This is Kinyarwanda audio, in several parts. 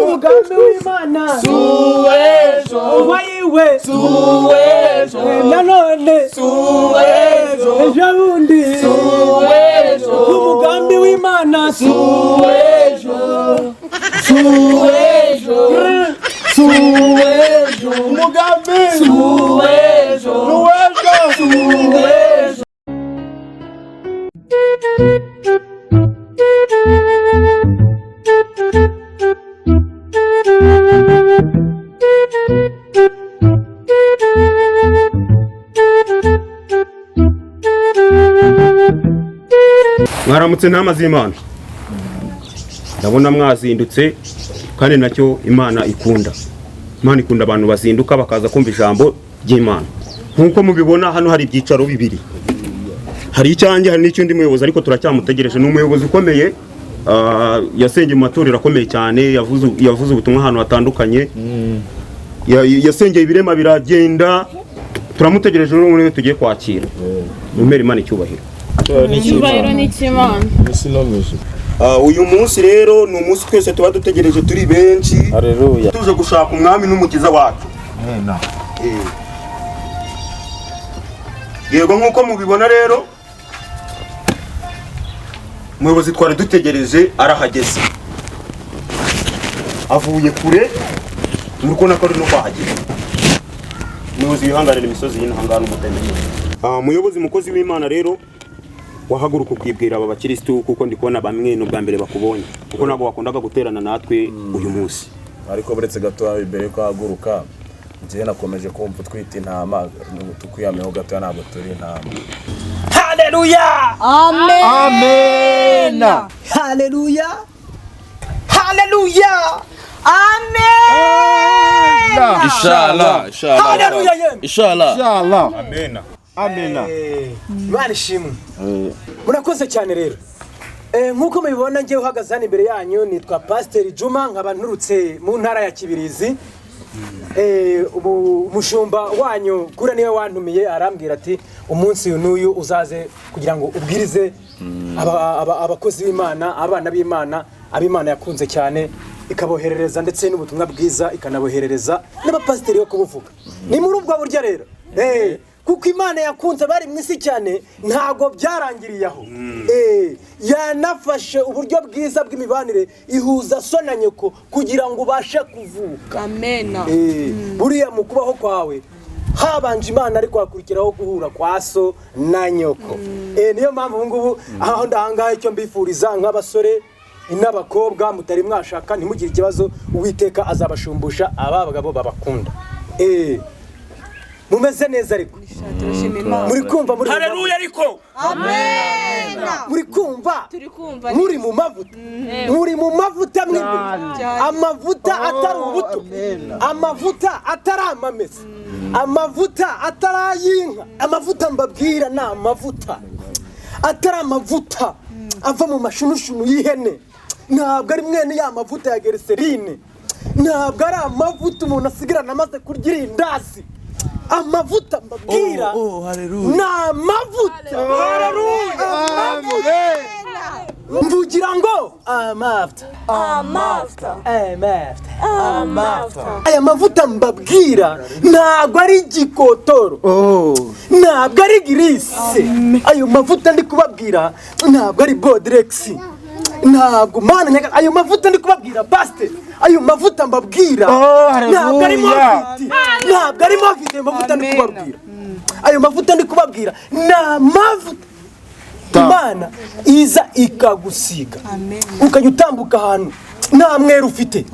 umugambi w'Imana suwejo wayiwe suwejo nanone suwejo ejo bundi suwejo umugambi w'Imana suwejo suwejo suwejo umugambi suwejo suwejo mwaramutse ntama z'Imana ndabona mwazindutse kandi nacyo Imana ikunda. Imana ikunda abantu bazinduka bakaza kumva ijambo ry'Imana. Nkuko mubibona hano hari ibyicaro bibiri, hari icyanjye hari n'icyo muyobozi, ariko turacyamutegereje. Ni umuyobozi ukomeye, yasengeye mu matorero akomeye cyane, yavuze ubutumwa ahantu hatandukanye, yasengeye ibirema biragenda. Turamutegereje rero muri tugiye kwakira. Numere Imana icyubahiro. Icyubahiro ni cy'Imana. Uyu munsi rero ni umunsi twese tuba dutegereje turi benshi. Haleluya. Tuje gushaka umwami n'umukiza wacu. Amen. Yego nkuko mubibona rero umuyobozi twari dutegereje arahageze. Avuye kure nuko nakora no kwahagera. Umuyobozi wihangarira imisozi y'intangano umutemenye. Umuyobozi mukozi w'Imana rero wahaguruka ukibwira aba bakristo kuko ndi kubona bamwe no bwa mbere bakubonye kuko nabo wakundaga guterana natwe uyu munsi. Ariko buretse gato imbere ko haguruka ngiye nakomeje kumva twita intama tukwiyameho gato ntabwo turi intama. Haleluya Amen. Amen. haleluya haleluya Amen. Inshallah. haleluya yemwe Inshallah. Amen. Amen. Imana ishimwe. Murakoze cyane rero. Nkuko mubibona ngiye uhagaze hano imbere yanyu nitwa Pastor Juma, nkaba nturutse mu ntara ya Kibirizi. Umushumba wanyu kura niwe wantumiye arambwira ati umunsi n'uyu uzaze kugira ngo ubwirize abakozi b'Imana, abana b'Imana, ab'Imana yakunze cyane, ikaboherereza ndetse n'ubutumwa bwiza ikanaboherereza n'abapasiteri yo kubuvuga. Ni muri ubwo buryo rero. Kuko Imana yakunze bari mu isi cyane ntago byarangiriye aho. Yanafashe uburyo bwiza bw'imibanire ihuza so na nyoko kugira ngo ubashe kuvuka. Amen. Buriya mu kubaho kwawe habanje Imana ariko hakurikiraho guhura kwa so na nyoko. Niyo mpamvu ubu ngubu aho ndahanga icyo mbifuriza nk'abasore n'abakobwa mutari mwashaka ntimugire ikibazo, Uwiteka azabashumbusha abagabo babakunda. Mumeze neza ariko muri kumva muri Haleluya ariko Amen. muri kumva Turi kumva muri mu mavuta muri mu mavuta mw'imbere, amavuta atari ubuto, amavuta atari amamesa, amavuta atarayinka, amavuta mbabwira na amavuta atari amavuta ava mu mashunushunu y'ihene, ntabwo ari mwene ya mavuta ya geriserine, ntabwo ari amavuta umuntu asigirana amaze kurya irindazi. Amavuta mbabwira na amavuta. Haleluya. Mvugira ngo amavuta. Aya mavuta mbabwira ntabwo ari igikotoro, ntabwo ari girise. Ayo mavuta ndi kubabwira ntabwo ari Bodrex, ntabwo mana nyaga. Ayo mavuta ndi kubabwira Pastor, ayo mavuta mbabwira ntabwo ari mafiti, ntabwo ari mafiti. Ayo mavuta ndi kubabwira, ayo mavuta ndi kubabwira na mavuta Imana iza ikagusiga ukajya utambuka ahantu nta mwere ufite,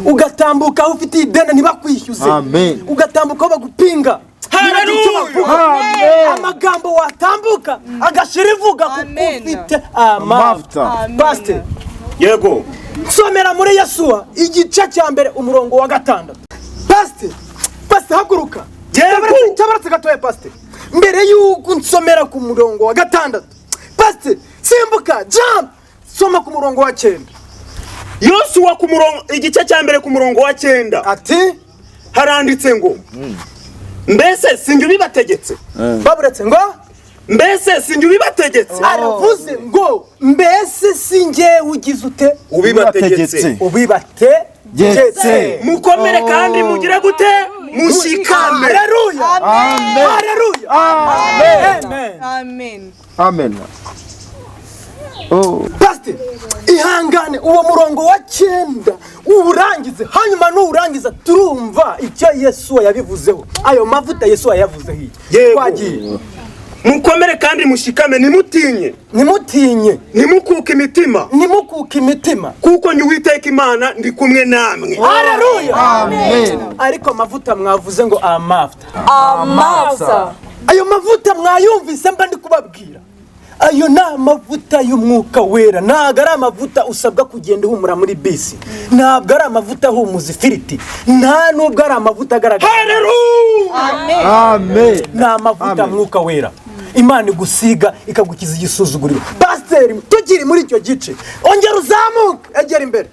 ugatambuka aho ufite ideni ntibakwishyuze, ugatambuka aho bagupinga. Haleluya. Amagambo watambuka agashira ivuga kuko ufite amavuta. Pastor yego nsomera muri Yesuwa igice cya mbere umurongo wa 6. Pastor haguruka. Cyabaratse gatoya Pastor. Mbere y'uko nsomera ku murongo wa 6. Pastor simbuka jump soma ku murongo wa 9. Yosuwa ku murongo igice cya mbere ku murongo wa 9 ati haranditse ngo mbese sinjye bibategetse. Baburetse ngo mbese sinjye ubibategetse. aravuze ngo mbese sinjye ugize ute ubibategetse. Getse. mukomere kandi mugire gute mushikame. Haleluya. Amen. Haleluya. Amen. Amen. Amen. Oh. Pastor, ihangane uwo murongo wa 9 uburangize hanyuma n'urangiza turumva icyo Yesu yabivuzeho. Ayo mavuta Yesu yavuzeho iki? Twagiye. Mukomere kandi mushikame, Nimutinye. nimukuke imitima kuko ni Uwiteka Imana ndi kumwe namwe. Haleluya. Amen. Ariko amavuta mwavuze ngo amavuta. Amavuta. Ayo mavuta mwayumvise mba ndi kubabwira. Ayo na amavuta y'umwuka wera. Ntago ari amavuta usabwa kugenda uhumura muri bisi. Ntabwo ari amavuta ahumuza ifiriti. Nta nubwo ari amavuta agaragara. Haleluya. Amen. Na amavuta mwuka wera. Imana igusiga ikagukiza igisuzuguriro. Pastor, tukiri muri icyo gice. Ongera uzamuka, egera imbere.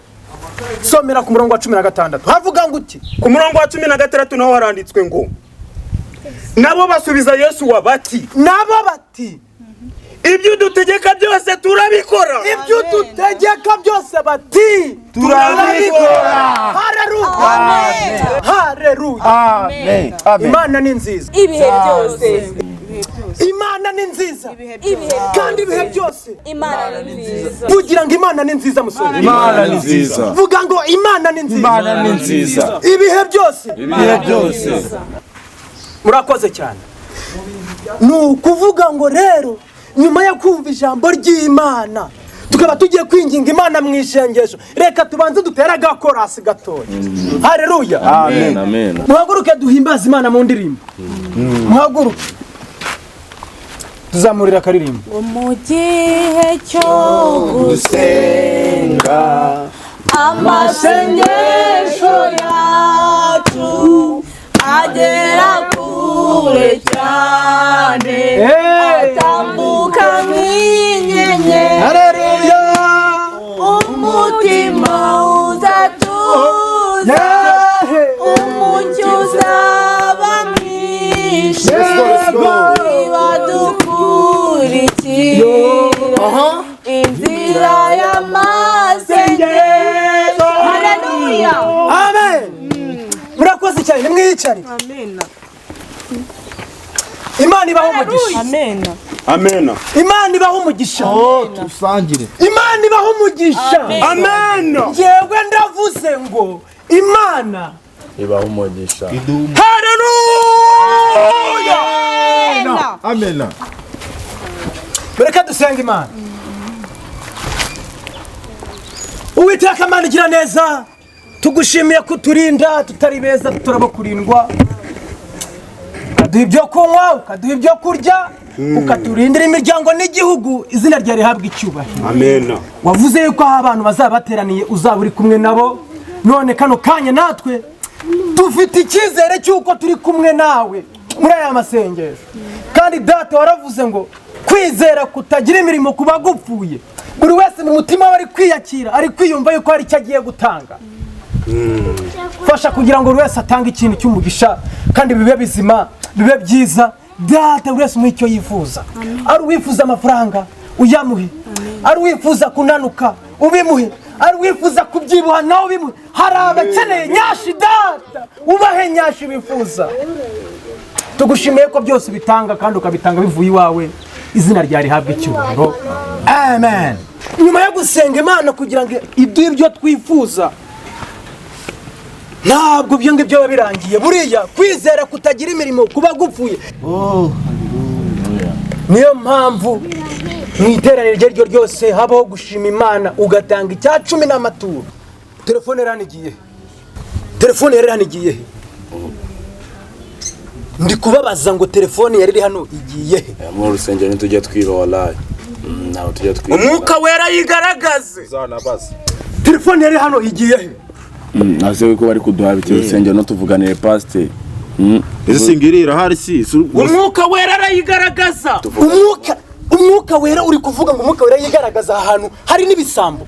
Somera ku murongo wa 16. Havuga ngo uti? Ku murongo wa 16 naho haranditswe ngo nabo basubiza Yesu bati ibyo dutegeka byose turabikora. Ibyo dutegeka byose bati turabikora. Haleluya. Haleluya. Amen. Imana ni nziza. Ibihe byose. Imana ni nziza. Kandi ibihe byose. Imana ni nziza. Vugira ngo Imana ni nziza musore. Imana ni nziza. Vuga ngo Imana ni nziza. Imana ni nziza. Ibihe byose. Ibihe byose. Murakoze cyane. Nukuvuga ngo rero nyuma yo kumva ijambo ry'Imana tukaba tugiye kwinginga Imana mu ishengesho. Reka tubanze dutera gakorasi gatoya. Haleluya. Amen. Amen. Muhaguruke duhimbaze Imana mu ndirimbo. Muhaguruke. Tuzamurira akaririmbo. Mu gihe cyo gusenga amasengesho yacu agera kure cyane atambuka nk'inyenyeri. Haleluya. Umutima uzatuza umucyo uzaba mwinshi niba dukurikira inzira y'amasengesho. Haleluya. Amen. Murakoze cyane mwicare. Amen. Imana ibaho umugisha. Amen. Amen. Imana ibaho umugisha. Oh, tusangire. Imana ibaho umugisha. Amen. Jewe ndavuze ngo Imana Ibaho umugisha. Haleluya. Amen. Bereka dusenga Imana. Uwiteka Imana igira neza. Tugushimiye kuturinda tutari beza tutarabo kurindwa. Ukaduha ibyo kunywa, ukaduha ibyo kurya, ukaturindira imiryango n'igihugu. Izina ryawe rihabwa icyubahiro. Amen. Wavuze yuko aho abantu bazabateraniye uzaba uri kumwe nabo. None kano kanya natwe dufite icyizere cy'uko turi kumwe nawe muri aya masengesho. Kandi data waravuze ngo kwizera kutagira imirimo kuba gupfuye. Buri wese mu mutima we ari kwiyakira, ari kwiyumva yuko hari icyo agiye gutanga. Fasha kugira ngo buri wese atange ikintu cy'umugisha kandi bibe bizima, bibe byiza. Data buri wese mu icyo yifuza. Ari uwifuza amafaranga uyamuhe. Ari uwifuza kunanuka ubimuhe. Ari uwifuza kubyibuha nawe ubimuhe. Hari abakeneye nyashi data ubahe nyashi bifuza. Tugushimiye ko byose bitanga kandi ukabitanga bivuye iwawe. Izina ryawe rihabwa icyubahiro. Amen. Nyuma yo gusenga Imana kugira ngo ibyo twifuza ntabwo byo ngibyo biba birangiye. Buriya kwizera kutagira imirimo kuba gupfuye. Niyo mpamvu mu iteraniro ryo ryose habaho gushima Imana ugatanga icya 10 n'amaturo. Telefone yaranigiye. Telefone yaranigiye. Ndi kubabaza ngo telefone yari hano igiye. Mu rusengero ntujya twiba wallahi. Naho tujya twiba. Umwuka wera yigaragaze. Zanabaza. Telefone yari hano igiye. Nase ko bari kuduha bityo rusengero no tuvuganire pastor. Ese singirira hari si. Umwuka wera arayigaragaza. Umwuka wera uri kuvuga ngo umwuka wera yigaragaza ahantu hari n'ibisambo.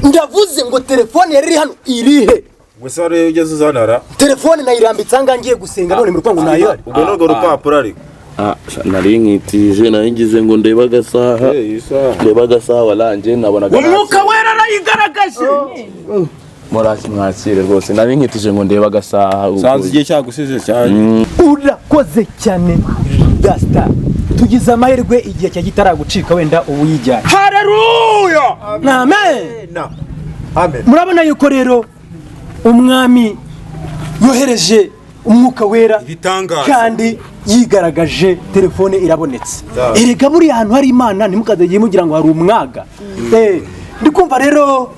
Ndavuze ngo telefone yari hano irihe. Gusa rero ugeze uzanara. Telefone nayirambitse anga ngiye gusenga none muri kwangu nayo. Ubwo no rupapuro ariko. Nari nkitije naringize ngo ndeba agasaha walange nabonaga. Umwuka wera arayigaragaje. muraki mwakire rwose nari nkitije ngo ndeba agasaha sanze igihe cyagusize cyane. urakoze cyane Gasta tugize amahirwe igihe cya gitaragucika wenda ubu yijyanye. Haleluya! Amen. Amen. Murabona yuko rero umwami yohereje umwuka wera Ibitangaza. kandi yigaragaje, telefone irabonetse. Erega buri ahantu hari Imana ntimukazagiye mugira ngo hari umwaga. Ndikumva rero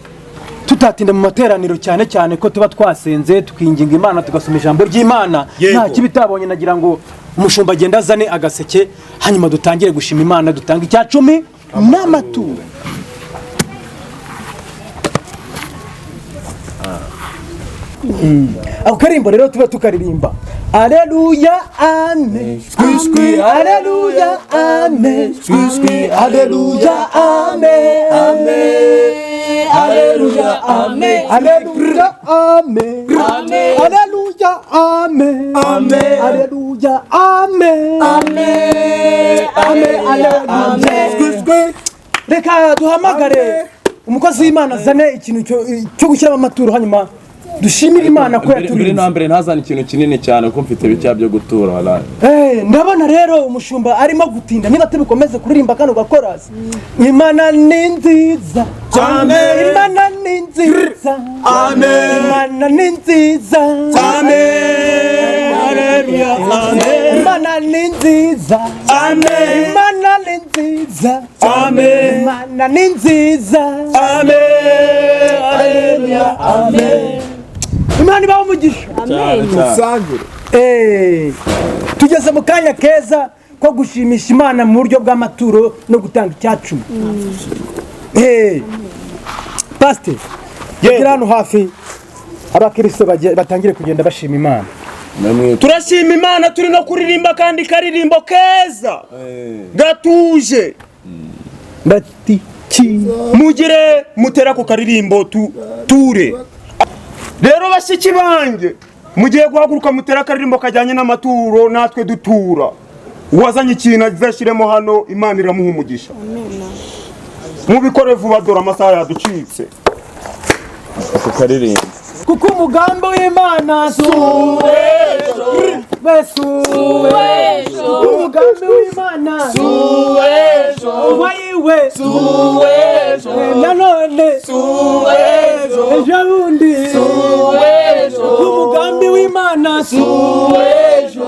tutatinda mu materaniro cyane cyane ko tuba twasenze tukinginga Imana tugasoma ijambo ry'Imana. Nta kibitabonye nagira ngo umushumba agenda azane agaseke hanyuma dutangire gushima Imana, dutanga icya 10 n'amaturo. Ako karimbo rero tuba tukaririmba. Aleluya amen. Squisque aleluya amen. Squisque aleluya amen. Amen. Aleluya amen. Aleluya amen. Amen. Aleluya amen. Amen. Aleluya amen. Amen. Amen. Amen. Squisque reka duhamagare umukozi w'Imana zane ikintu cyo gushyira amaturo hanyuma dushimira Imana ko yaturinze. Mbere na mbere ntazana ikintu kinini cyane ko mfite bicya byo gutura wallahi. Ndabona rero umushumba arimo gutinda niba tubikomeze kuririmba kano gakorasi. Imana ni nziza. Amen. Imana ni nziza. Amen. Imana ni nziza. Amen. Haleluya. Amen. Imana ni nziza. Amen. Imana ni nziza. Amen. Imana ni nziza. Amen. Haleluya. Amen. Imana ibaho umugisha. Musangire. Tugeze mu kanya keza ko gushimisha Imana mu buryo bw'amaturo no gutanga icya 10. Pastor, yagira hano hafi abakristo batangire kugenda bashima Imana. Turashima Imana turi no kuririmba kandi karirimbo keza gatuje Bati mugire mutera ku karirimbo ture. Rero bashiki banjye mugiye guhaguruka mutera akaririmbo kajyanye n'amaturo natwe dutura. Uwazanye ikintu azashiremo hano Imana iramuha umugisha. Mubikore vuba dore amasaha yaducitse. Ako karirimbo kuko umugambi w'Imana suwejo umugambi w'Imana suwejo wayiwe suwejo nanone suwejo ejo bundi suwejo umugambi w'Imana suwejo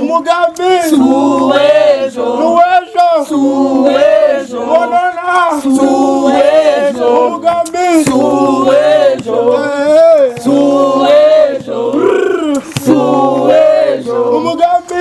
umugambi suwejo bonana suwejo umugambi suwejo umugambi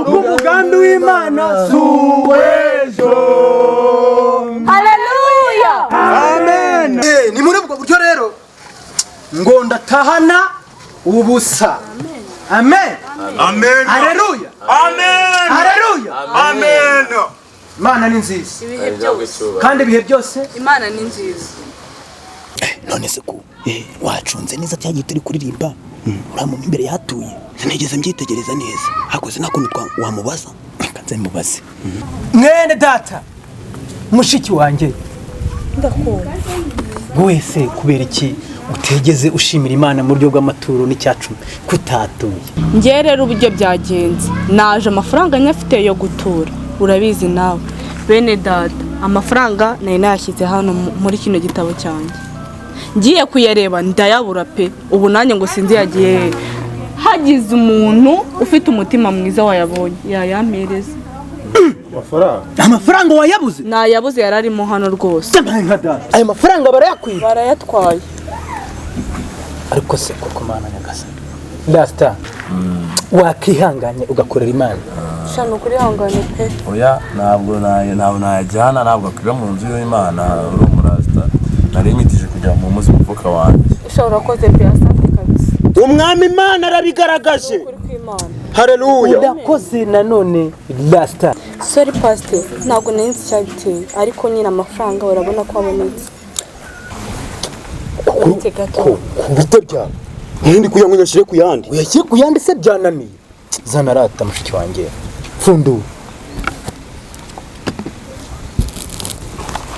umugambi w'Imana suwejo. Haleluya. Amen. Ni muri ubwo buryo rero ngo ndatahana ubusa. Amen. Amen. Haleluya. Amen. Haleluya. Amen. Imana ni nziza Ibihe byose kandi ibihe byose Imana ni nziza. none se ko wacunze neza cyagiye turi kuririmba uramu imbere yatuye sinigeze mbyitegereza neza hakoze nakuntu wamubaza kanze mubaze mwene data mushiki wanjye Ndakunda. wese kubera iki utegeze ushimira Imana mu buryo bw'amaturo n'icyacu kutatuye? Ngiye rero uburyo byagenze naje amafaranga nyafite yo gutura urabizi nawe bene data amafaranga nari nayashyize hano muri kino gitabo cyanjye ngiye kuyareba ndayabura pe ubu nanjye ngo sinzi yagiye hagize umuntu ufite umutima mwiza wayabonye yayampereza amafaranga wayabuze nayabuze yararimo hano rwose aya mafaranga barayakwiye barayatwaye ariko se koko Mana nyagasa Rasta wakihanganye ugakorera Imana. Shano kuri hangane pe. oya ntabwo najyana ntabwo akira mu nzu y'Imana uri umurasta nari nyitije kujya mu muzi mufuka wanjye. Ushobora koze pe asante kabisa. Umwami Imana arabigaragaje. Kuri kw'Imana. Haleluya. Urakoze nanone Rasta. Sorry pastor, ntabwo nari cyabiteye ariko nyine amafaranga urabona ko abonetse. Uretse gato. Kubita bya. Nindi kuyangunyashire kuyandi. Uyashyire kuyandi se byananiye. Zana rata mushiki wanjye. Fundu.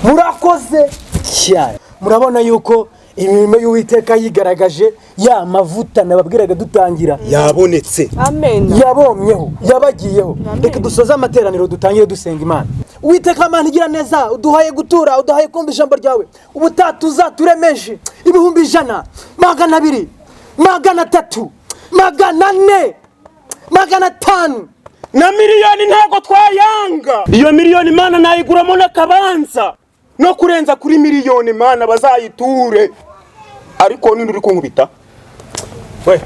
Murakoze cyane. Murabona yuko imirimo y'Uwiteka yigaragaje, ya mavuta nababwiraga dutangira Yabonetse. Amen. yabomyeho, yabagiyeho. Reka dusoze amateraniro dutangire dusenga Imana. Uwiteka Mana igira neza, uduhaye gutura, uduhaye kumva ijambo ryawe. Ubutatuza turemeje 100, 200, 300, 400, 500 Na miliyoni ntago twayanga. Iyo miliyoni Imana nayiguramo n'akabanza. No kurenza kuri miliyoni Imana bazayiture. Ariko nindi uri kunkubita? We